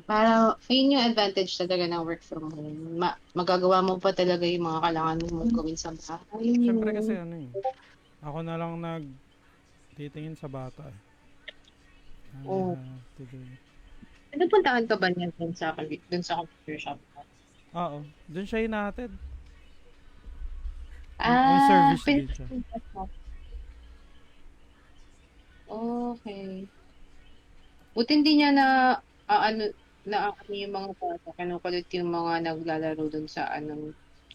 para yun yung advantage talaga ng work from home. Magagawa mo pa talaga yung mga kailangan mong gawin sa bahay Siyempre kasi niyo. ano eh. Ako na lang nagtitingin sa bata eh. I Oh. have to do it. Napuntahan ka ba niya dun sa computer shop mo? Oo. Doon siya hinatid. May Ah, service din siya. pinag mo. Okay. Buti hindi niya ano, ano yung mga bata, kinukulit yung mga naglalaro dun sa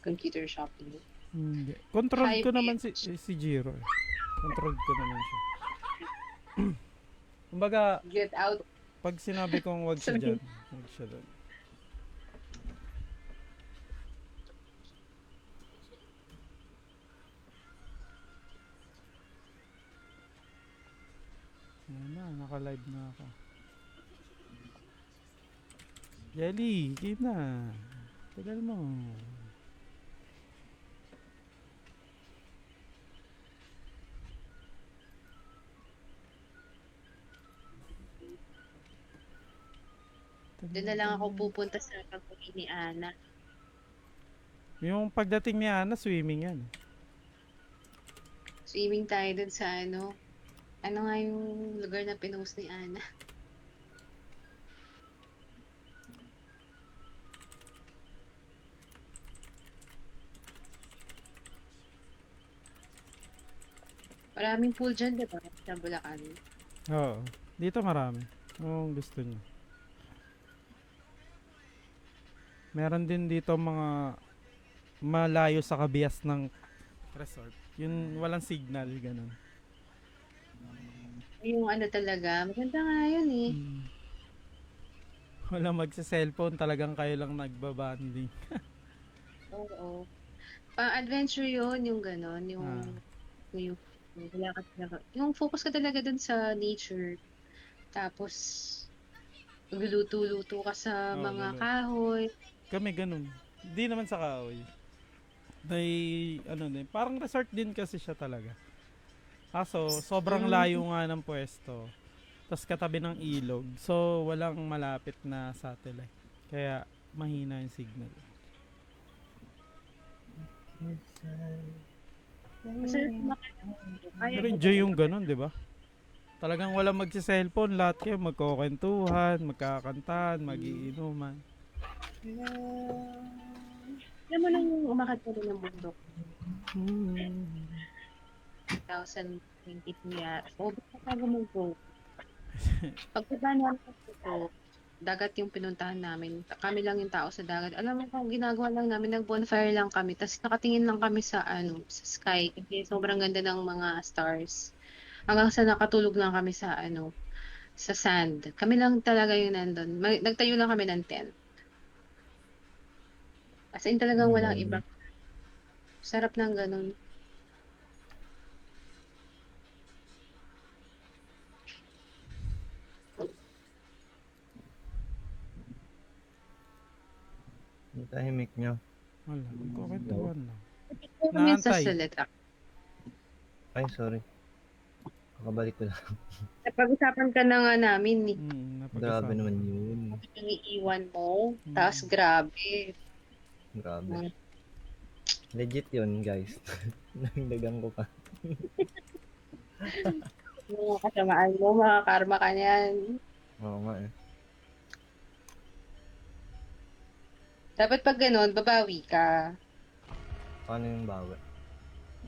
computer shop niyo. Hindi. Controlled High ko naman pitch. si Jiro eh. Controlled ko naman siya. Kumbaga, Get out. pag sinabi kong wag siya dyan, Sorry. wag siya doon. Yan na, naka-live na ako. Jelly, game na. Tagal mo. Doon na lang ako pupunta sa pag-uwi ni Ana. Yung pagdating ni Ana, swimming yan. Swimming tayo dun sa ano nga yung lugar na pinost ni Ana. Maraming pool dyan, di ba? Sa Bulacan. Oo. Dito marami. Kung gusto niyo. Meron din dito mga malayo sa kabias ng resort. Yung walang signal, ganun. Yung talaga, maganda nga yun eh. Hmm. Walang magsa-cellphone, talagang kayo lang nagbabanding. Oo. Pa-adventure yun, yung gano'n, Ah, yung wala ka talaga. Yung focus ka talaga dun sa nature. Tapos, magluluto-luto ka sa oo, mga lalo. kahoy. Kami ganun. Hindi naman sa kahoy. May, ano din, parang resort din kasi siya talaga. Kaso, sobrang layo Mm. nga ng pwesto. Tapos katabi ng ilog. So, walang malapit na satellite. Kaya, mahina yung signal. Masarap kumakain. Kaya Pero mo enjoy yung talaga. ganun, di ba? Talagang walang magsi-cellphone. Lahat kayo magkukwentuhan, magkakantahan, magiinuman. Alam mo nung umakyat kami ng bundok, Hmm. 2022 yata. Sobrang talaga mag-go. Pagbaba namin sa bundok, dagat yung pinuntahan namin. Kami lang yung tao sa dagat. Alam mo kung ginagawa lang namin, nag-bonfire lang kami. Tapos nakatingin lang kami sa sa sky. Kasi sobrang ganda ng mga stars. Hanggang sa nakatulog lang kami sa sa sand. Kami lang talaga yung nandun. Nagtayo lang kami ng tent. As in talagang Ang walang iba. dami. Sarap ng ganun. Ang tahimik nyo. Wala, Hello? magkukwentuhan lang. Ikaw kami Naantay. sasalita. Ay, sorry. Kakabalik ko lang. Napag-usapan ka na nga namin eh. Grabe Napag-usapan naman na. yun. Yung iiwan mo. Tapos Mm. grabe. Grabe. Mga Legit yun, guys. Nagdagan ko pa. mga kasamaan mo, mga karma ka niyan. Oo nga eh. Dapat pag ganun, babawi ka. Paano yung bawi?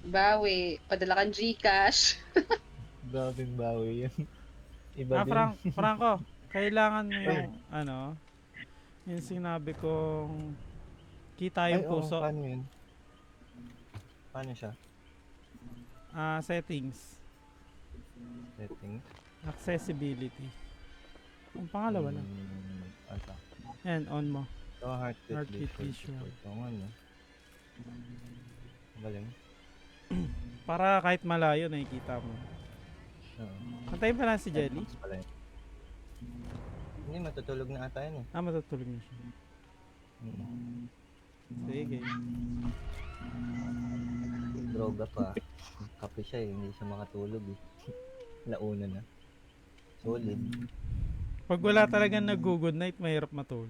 Bawi, padala kang Gcash. Grabing bawi yun. Iba Ah, din. Franco, kailangan mo Ay, yung, yung sinabi kong kita ay yung oo. puso. Paano yun? Paano siya? Settings. Settings? Accessibility. Ang pangalawa lang. Ata. Yan, on mo. So, heart rate Heartbeat visual visual. support. Oo nga no. Galing. Para kahit malayo, nakikita mo. Oo. Antayin pa lang si Jelly. Settings pala yun. Hindi, matutulog na ata yun eh. Matutulog na siya. Mm. Sige. Droga pa. Kape siya eh. Hindi siya makatulog eh. Launa na. Solid. Pag wala talagang nag-good night, mahirap matulog.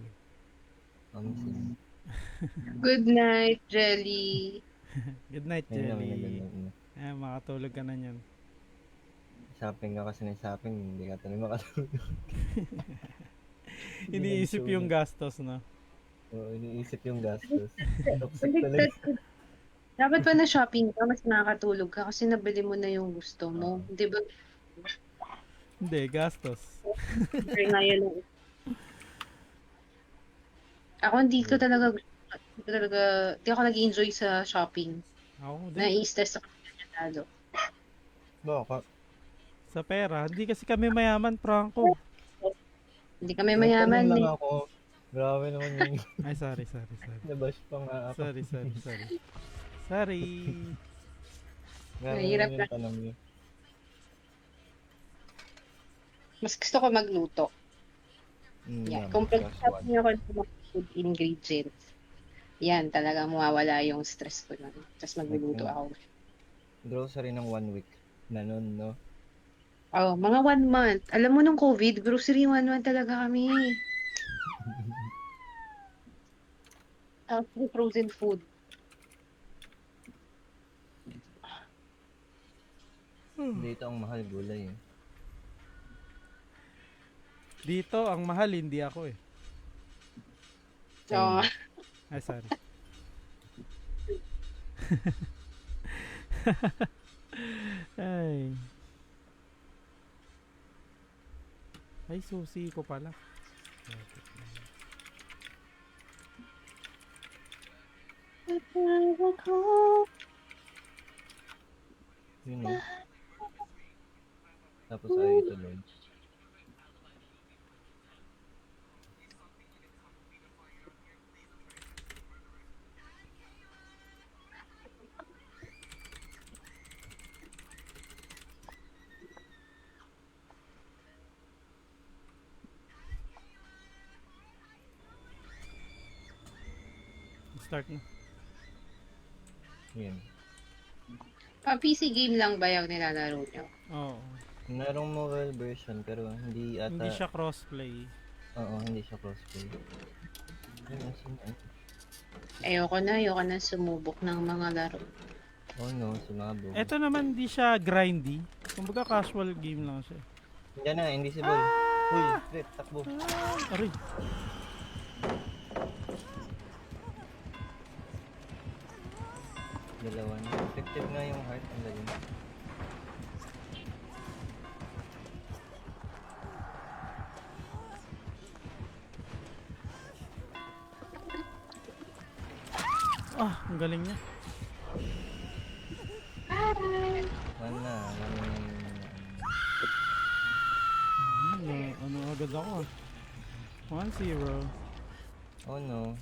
Same. Good night, Jelly. Good night, Ayun na, may Jelly. naganda na. Makatulog ka na yan. Shopping ka kasi ng shopping, hindi ka talaga makatulog. Hindi Iniisip nag-show yung na. gastos, no? Oo, iniisip yung gastos. Toxic talaga. Baliktad ko. Dapat pa na shopping ka, mas nakakatulog ka kasi nabili mo na yung gusto mo. Oo. Di ba? Hindi, gastos. Siyempre nga yan. Ako hindi ko talaga hindi ako nag-enjoy sa shopping. Ako din. Nai-stress ako lalo. Baka. Sa pera. Hindi kasi kami mayaman, Franco. Hindi kami Nagtanong mayaman lang eh. ako. Grabe naman yung Ay, sorry. nabash pa nga ako. Sorry. Grabe Mahirap naman na. yung tanong niyo. Mas gusto ko magluto. Yeah. Kung pag-shop niyo ako ng mga food ingredients, yan, talagang mawawala yung stress ko nun. Tapos magluluto ako. Grocery ng 1 week. Na nun, no? Oh, mga 1 month. Alam mo nung COVID, grocery 1 month talaga kami. Tapos frozen food. Dito ang mahal gulay eh. Dito, ang mahal, hindi ako eh. So, Ay, sorry. Ay. Ay, susi ko pala. Yun eh. Tapos ay tuloy. Start na. Yun. PC game lang ba yung nilalaro niyo? Oo. Merong mobile version pero hindi ata. Hindi siya crossplay. Oo, hindi siya crossplay. Yun, asin na. Ayoko na sumubok ng mga laro. Oh no, sumabog. Ito naman hindi siya grindy. Kumbaga casual game lang siya. Diyan na, invisible. Uy, Fred, takbo. Aray. Dalawa na. Effective nga yung heart. Ang galing. Ang galing niya. Wala. Ano agad ako ah. 1-0. Oh no.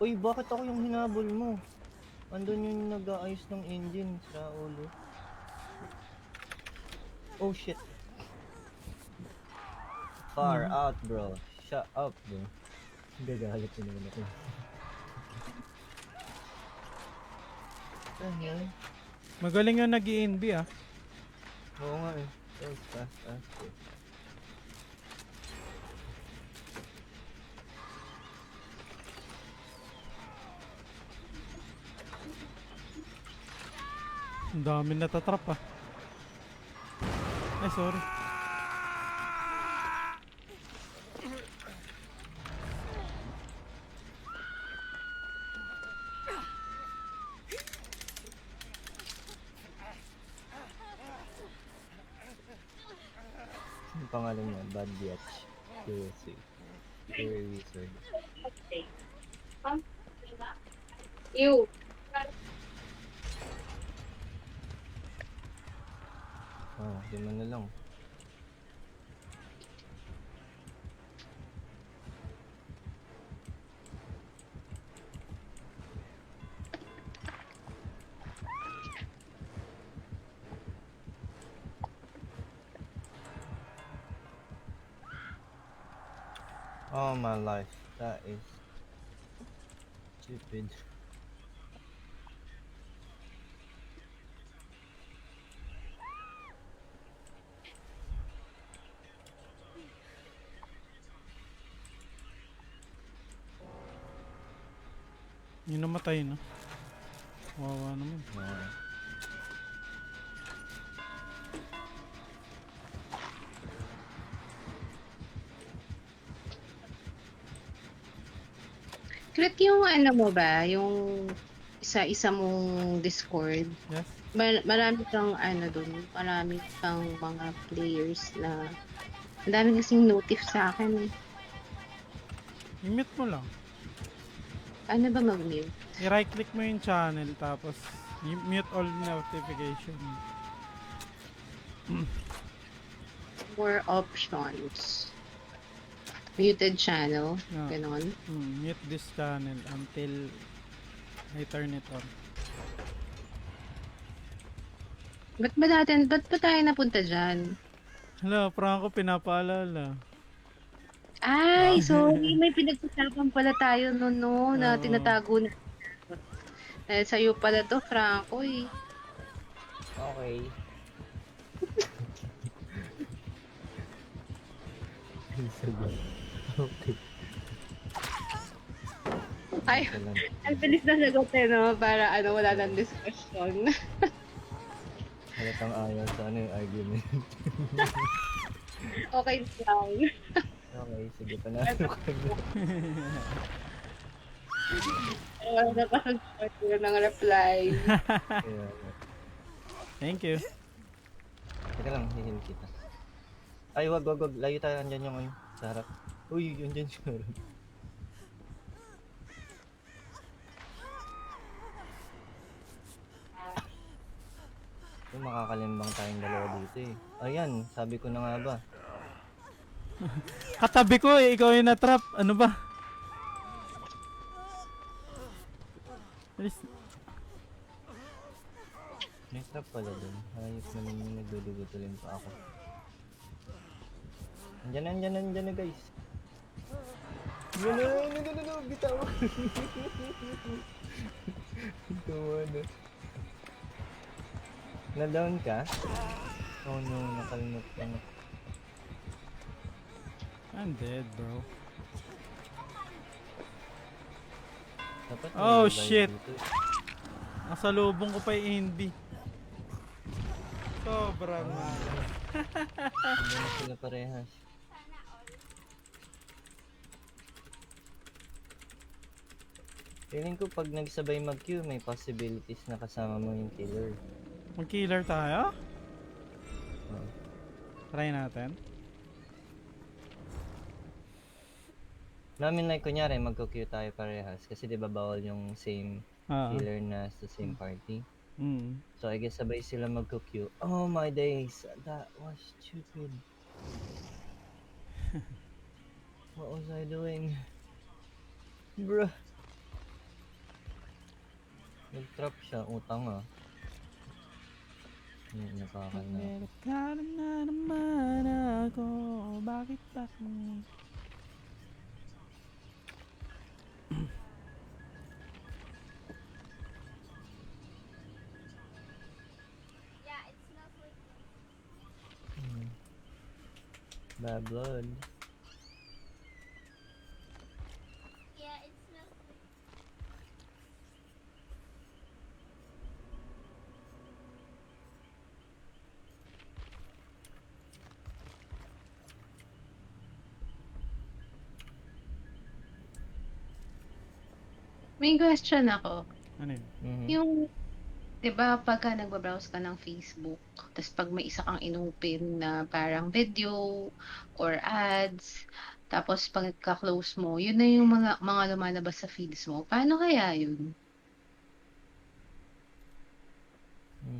Uy, bakit ako yung hinabol mo? Andun yung nag-aayos ng engine sa ulo. Oh shit. Far out, bro. Shut up, bro. Gagalit na naman ako. Ano? Magaling yung nag-i-NB ah. Oo nga eh. Fast. Ang dami natatrap ah. Ay, sorry. Ang pangalan niya, Bad Biatch. USA. Very wizard. Ew. Lima na lang. Oh my life, that is stupid. Yung namatay na. Wawa naman. Oo. Click yung ano mo ba, yung isa-isa mong Discord. Yes? Marami kang ano dun, marami kang mga players na ang dami kasing notif sa akin eh. I-mute mo lang. Ano ba mag-mute? I-right click mo yung channel tapos mute all notification. More options. Muted channel, Yeah. ganon. Mute this channel until I turn it on. Ba't ba tayo napunta dyan? Hala, Franco, pinapaalala. Ay, sorry, may pinagsasapan pala tayo noon no, na Oo. tinatago na. Eh, sa'yo pala to, Franco eh. Okay. Sagot. Okay. Ay, Ito lang. ang bilis na sagot eh, no? Para ano, wala nang discussion. Halatang ayaw sa ano yung argument. Okay lang. Okay, sige, panalo ka na. Wala na kasag ng reply. Kaya, Thank you. teka lang, hihil kita. Ay, wag. Layo tayo, andyan yung ano, sa harap. Uy, andyan sa harap. Yung makakalimbang tayong dalawa dito eh. Ayan, sabi ko na nga ba. Katabi ko eh, ikaw yung na-trap. Ano ba? Alis. May trap pala dun. Hayop naman yung nagdudugutulin pa ako. Andyan na guys. No, bitaw. Tuwa na. Na-down ka? Oh no, nakalimot ka na. I'm dead, bro. Dapat Oh, may revive shit. dito. Nasa lubong ko pa yung Indy. Sobrang Hindi na sila parehas. Feeling ko pag nagsabay mag-queue, may possibilities na kasama mo yung killer. Mag-killer tayo? Oh. Try natin. Namin like kunyari magko-queue tayo parehas kasi 'di ba bawal yung same Ah. killer na sa same party. Mm. So I guess sabay sila magko-queue. Oh my days, that was stupid. What was I doing? Bruh. Nag-trap siya, utang ah. Napakal na. Meron ka na naman ako. Bakit ba? Bad blood. May question ako. Ano yun? Mhm. Yung, di ba, pagka nagbabrowse ka ng Facebook, tapos pag may isa kang inopin na parang video or ads, tapos pagka-close mo, yun na yung mga lumalabas sa feeds mo. Paano kaya yun?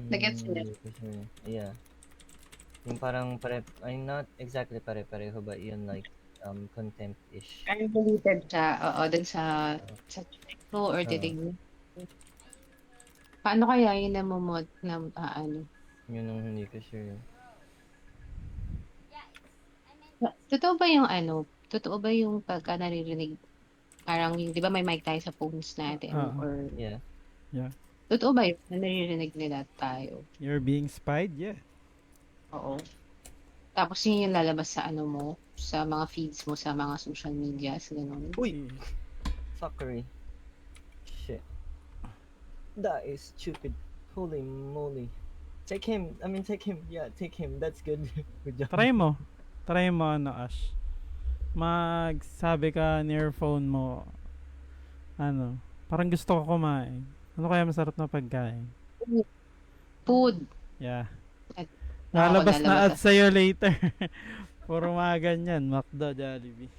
Nagets mo? Hindi ko sure. Yeah. Yung parang I'm not exactly pare-pareho but yun like content-ish. Ay, deleted siya, oo, dun sa check mo or titig mo. Paano kaya yun na mo na ano? Yun ang hindi ko sure. Totoo ba yung ano? Totoo ba yung pagka naririnig, parang yung, di ba may mic tayo sa phones natin? Or, Yeah. Yeah. totoo ba yun na naririnig nila tayo? You're being spied? Yeah. Oo. Tapos yun yung lalabas sa ano mo, sa mga feeds mo, sa mga social media, sa ganun. Uy! Fuckery. Shit. That is stupid. Holy moly. Take him. I mean, take him. Yeah, take him. That's good. Good job. Try mo. Try mo ano, Ash. Magsabi ka near phone mo, ano, parang gusto ko kumain. Ano kaya masarap na pagkain? Food. Yeah. At- Lalabas Ako na nalabas ad sa'yo later. Puro mga ganyan. McDo, Jollibee.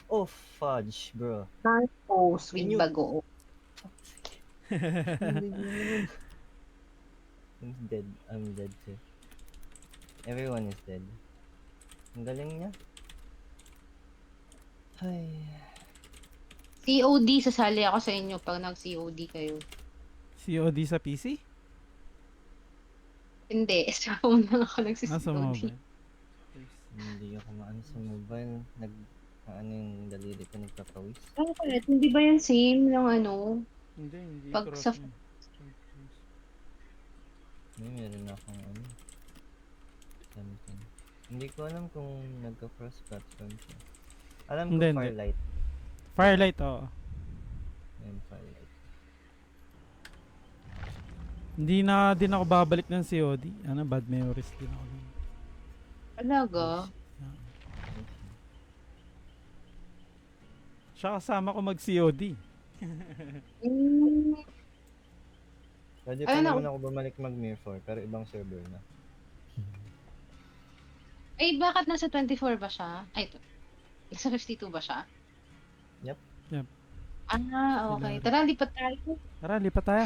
Oh, fudge, bro. Tacos with Inyo. bago. He's dead. I'm dead too. Everyone is dead. Ang galing niya. Ay. COD, sasali ako sa inyo pag nag-COD kayo. COD sa PC? Hindi, sa phone lang ako Nasa nagsi-COD. mobile. Hindi ako maano sa mobile. Ano yung daliri ko nagpapawis. Ano pala, hindi ba yan same ng ano? Hindi Pag cross sa- mo. Meron akong ano. Something. Hindi ko alam kung nagka-cross platform siya. Alam ko Hindi, hindi. Firelight. Firelight, oo. Ayun, Firelight. Hindi na din ako babalik ng COD. Ano, bad memories din ako. Talaga? Siya kasama ko mag-COD. Mm, Pwede Ano pa na- naman ako bumalik mag-Mir 4 pero ibang server na. Ay, bakit nasa 24 ba siya? Ay, nasa 52 ba siya? Yep. Yep. Ah, okay. Sila- Tara, lipat tayo. Tara, lipat tayo.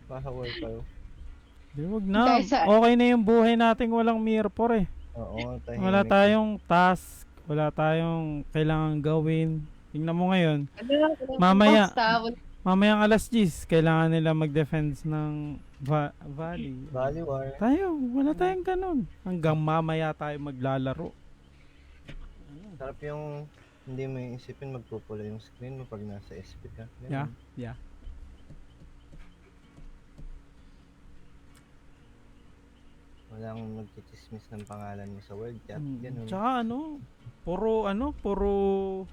Mahawal kayo. Di, wag na. Dahil sa- Okay na yung buhay natin walang Mir 4 eh. Oo, tahimik. Wala tayong task. Wala tayong kailangan gawin. Tingnan mo ngayon. Mamaya. Mamayang alas 10, kailangan nila mag-defense ng Valley. Valley War. Tayo, wala tayong ganun. Hanggang mamaya tayo maglalaro. Sarap yung hindi mo isipin magpupula yung screen mo pag nasa SP ka. Ganun. Yeah, yeah. Walang magchichismis ng pangalan mo sa word chat. Mm. Ganun. Tsaka puro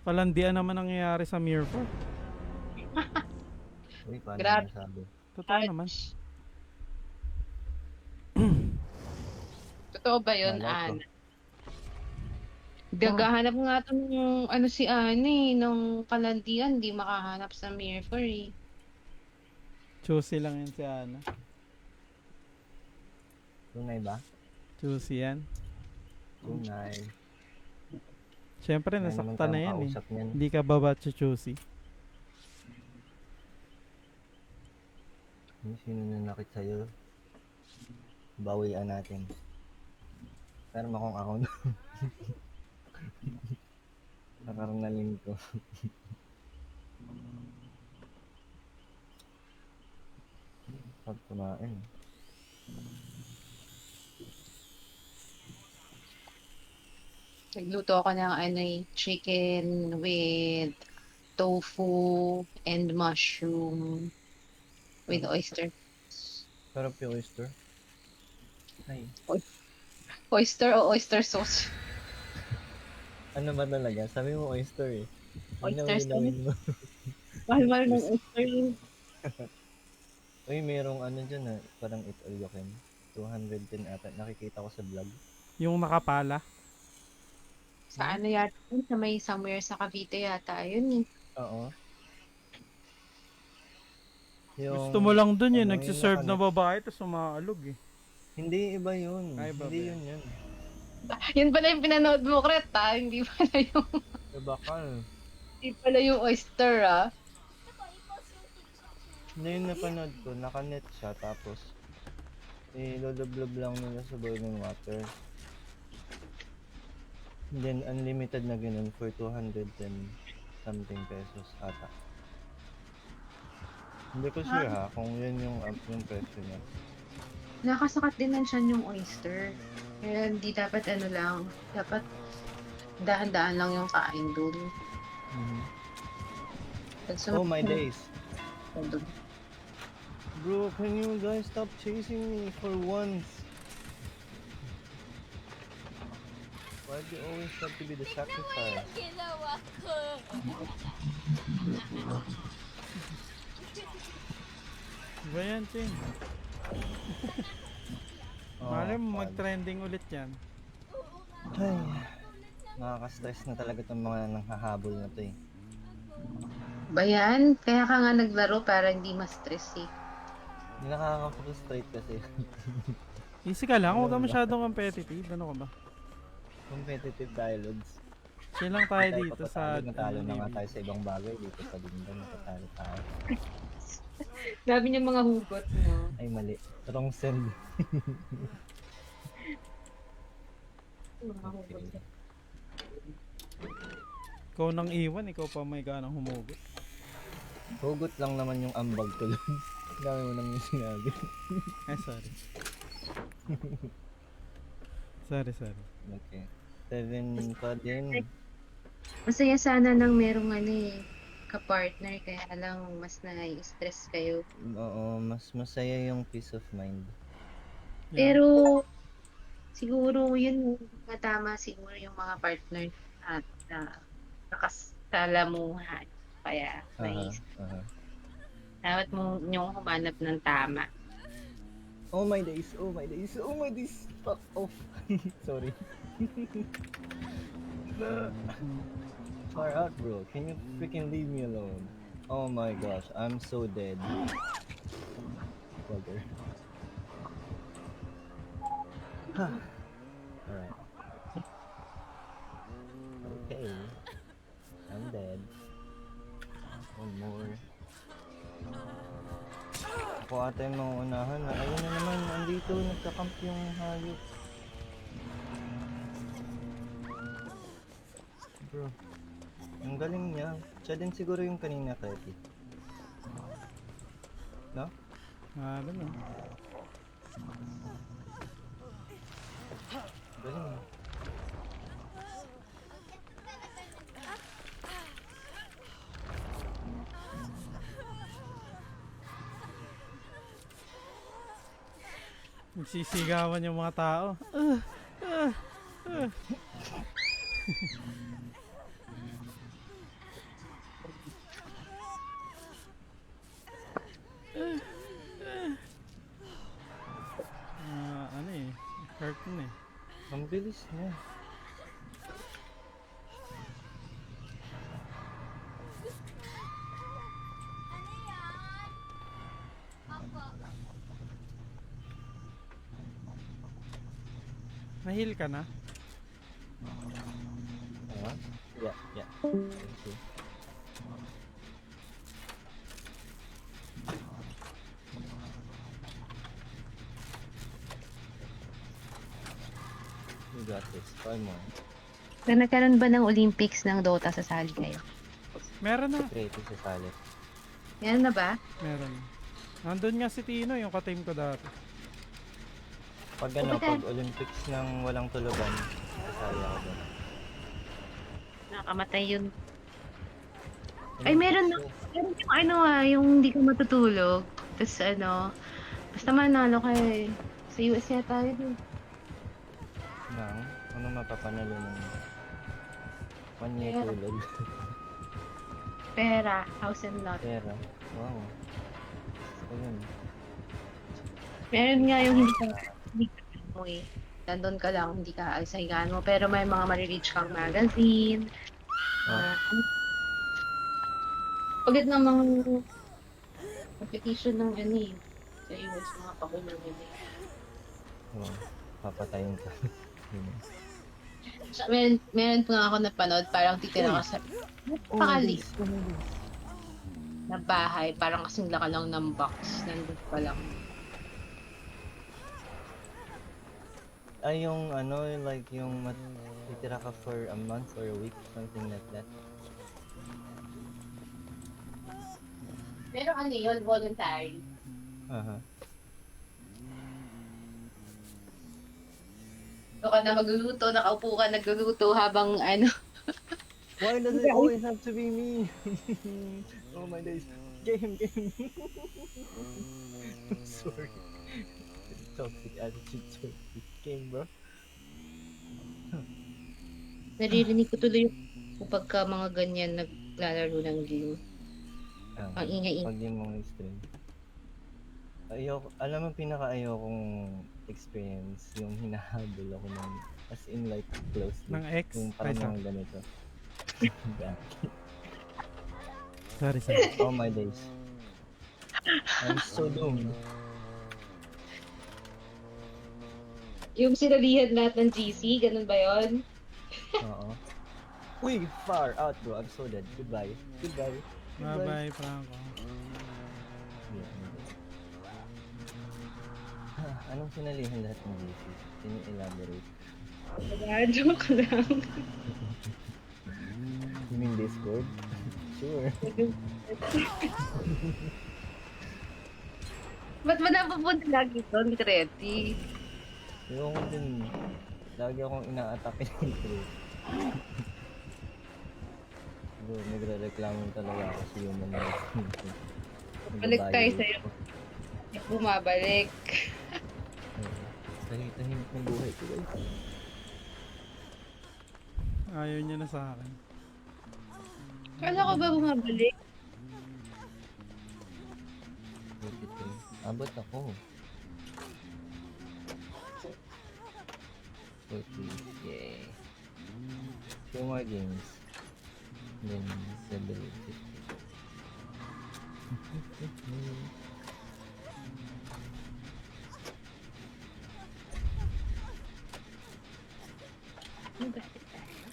palandian naman nangyayari sa Mir 4. Uy, paano Grabe. nasabi? Totoo naman. Totoo ba yun, Malay ko. Ann? Gagahanap nga ito ng ano si Anne ng kalandian, di makahanap sa Mirror eh. Choosy lang yan si Ana. Tunay ba? Choosy yan. Tunay. Siyempre, Kaya nasaktan na naman yan eh. kausap niyan. Hindi ka ba choosy? Sino nanakit sa'yo? Bawian natin. Pero makong ako na. Nakarnalin ko. Pag kumain. Nagluto ako ng ano eh, chicken with tofu and mushroom with oyster. Sarap yung oyster. Ay. Oyster o oyster sauce? Ano ba talaga? Sabi mo oyster eh. Oyster Linawin mo. Mahal-mahal ng oyster yun. Uy, merong ano dyan parang it all you can. 210 ata. Nakikita ko sa vlog. Yung nakapala. Sa ano yata yun? Sa may somewhere sa Cavite yata yun eh. Oo. Yung, Gusto mo lang dun yun. ano, Nagsiserve yung na babae tapos umaalog eh. Hindi, iba yun. Ay, iba Hindi ba yun yun. Yun pala yung pinanood mo, Kret, ha? Hindi pala yung, Bakal. hindi pala yung oyster, ah. Hindi yung napanood ko, nakanet siya tapos iloloblob lang nila sa boiling water. And then unlimited na ganun for 200 and something pesos ata. Hindi ko sure ha kung yun yung presyo niya. Nakasakat din ng tiyan yung oyster. Kaya hindi dapat ano lang, dapat dahan-dahan lang yung kain dun. Pag Oh my days. Dun. Bro, can you guys stop chasing me for once? Why Why do you always have to be the sacrifice? Iba yan, Chin. Oh, Malay mo, God. mag-trending ulit yan. Ay, nakaka-stress na talaga itong mga nanghahabol na to eh. Ba yan? Kaya ka nga naglaro para hindi ma-stress eh. Hindi nakaka-frustrate kasi. Easy ka lang, huwag ka masyadong competitive. Ano ka ba? Competitive tayo, Lods. Chill lang tayo Tayo dito sa... Natalo na nga tayo sa ibang bagay. Dito sa Dingdong, natatalo tayo. Grabe niya mga hugot mo. Ay, mali. Wrong send. Mga hugot. Okay. Ikaw nang iwan, ikaw pa may ganang humugot. Hugot lang naman yung ambag ko, Lods. Dami mo nang yung sinabi. Eh, sorry. Sorry. Okay. 7 pa din. Masaya sana nang merong ka-partner kaya lang mas na-stress kayo. Oo, mas masaya yung peace of mind. Yeah. Pero siguro yun nga tama siguro yung mga partner at nakasalamuhan. Kaya Aha. dapat mo yung humanap ng tama. Oh my days. Fuck off. Sorry. Far out, bro. Can you freaking leave me alone? Oh my gosh, I'm so dead. Bugger. Alright. Okay. I'm dead. One more. Ako ata yung mga unahan na. Ayun na naman, andito, nagkakamp yung hayop. Bro, ang galing niya. Siya din siguro yung kanina, Kati. No? Ano na. Galing niya. Nagsisigawan yung mga tao. Ano eh, hurt na eh. Ang bilis niya. Nahil ka na? Yeah. Thank you. You got this. 5 more. Nagkaroon ba ng Olympics ng Dota sa sali kayo? Meron na. Creative sa salit. Yan na ba? Meron. Nandun nga si Tino, yung ka-team ko dati. Pag pag Olympics ng walang tulugan, kasali ako doon. Nakamatay yun. Ay, meron yung yung hindi ka matutulog. Tapos basta manalo ka eh. Sa US yata yun. Nang, ano mapapanalo ng 1 year Pera. tulog? Pera, house and lot. Pera. Wow. Ayun. Meron nga yung hindi ka mo eh. Nandun ka lang, hindi ka sa higaan mo. Pero may mga marireach kang magazine. Ulit ng mga competition ng sa US, mga pakulang yun eh. Wow. Papatayin ka. Yun. Meron pa nga ako napanood, parang titira ka sa napakaliit na bahay, parang kasing laka lang ng box, nandun pa lang. Ay, yung like yung titira ka for a month or a week, something like that. Pero yun, voluntary. Aha. So ka na magluluto, nakaupo ka nagluluto habang Why does it always have to be me? Oh my days. Game. I'm sorry. Toxic attitude towards this game, bro. Naririnig ko tuloy yung kapagka mga ganyan naglalaro ng game. Ang ingay-ingay. Pag di mo stream. Ayoko, alam mo pinaka-ayokong experience, yung hinahabol ako ng, as in like, closely. Ng ex? Yung Ay, parang sorry. mga ganito. Yeah. Sorry. Oh my days. I'm so doomed. Yung sinalihan lahat ng GC, ganun ba yon? Oo. Uy, far out bro. I'm so dead. Goodbye. Goodbye. Bye-bye, Franco. Yeah. Anong sinalihan lahat ng GC? Can you elaborate? Joke lang. You mean Discord? Sure. Ba't mo napupunta lagi doon, Kreti? Yung din, lagi akong ina-attack ng trip. Bro, nagre-reklamo talaga ako sa human rights. Balik tayo sa'yo. Bumabalik. Tahimik ng buhay ko guys. Ayaw niya na sa akin. Kala ko ba bumabalik? Abot ako. 40, yay. 2 more games. Then, 750. Balik tayo.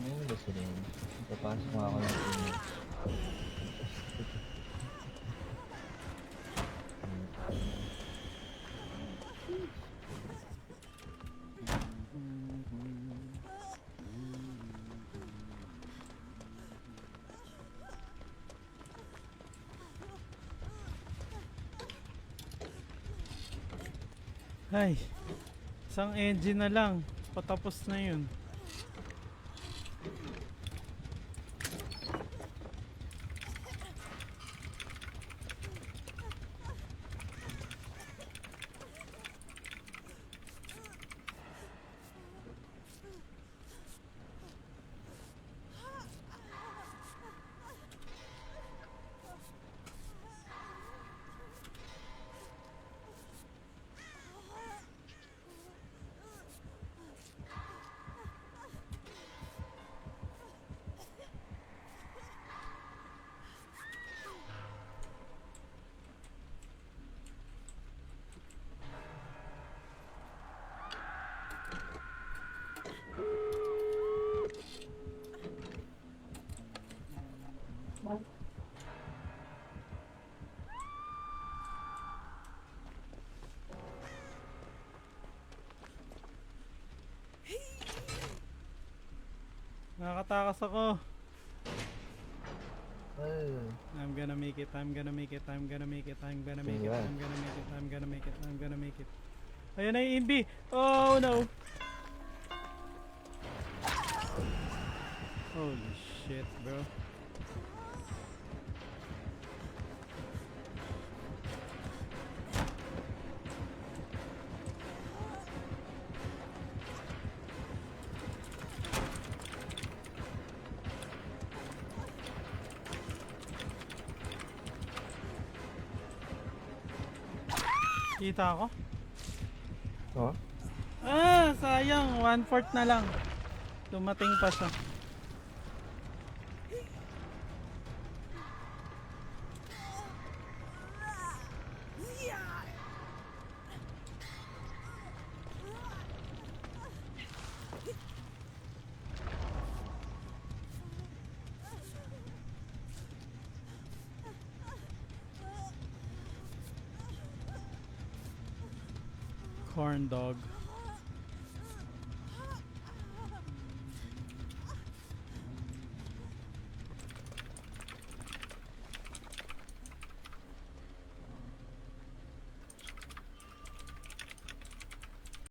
Ano ba sila yun? Papasok nga ako ng team. Ay, isang engine na lang. Patapos na yun. Nakakatakas ako. Well, I'm gonna make it. I'm gonna make it. I'm gonna make it. I'm gonna make it. Congrats. I'm gonna make it. I'm gonna make it. I'm gonna make it. Ayun na yung Invi. Oh no. Holy shit, bro. Kita ako? oh? Ah, sayang. 1/4 na lang. Dumating pa siya. corn dog.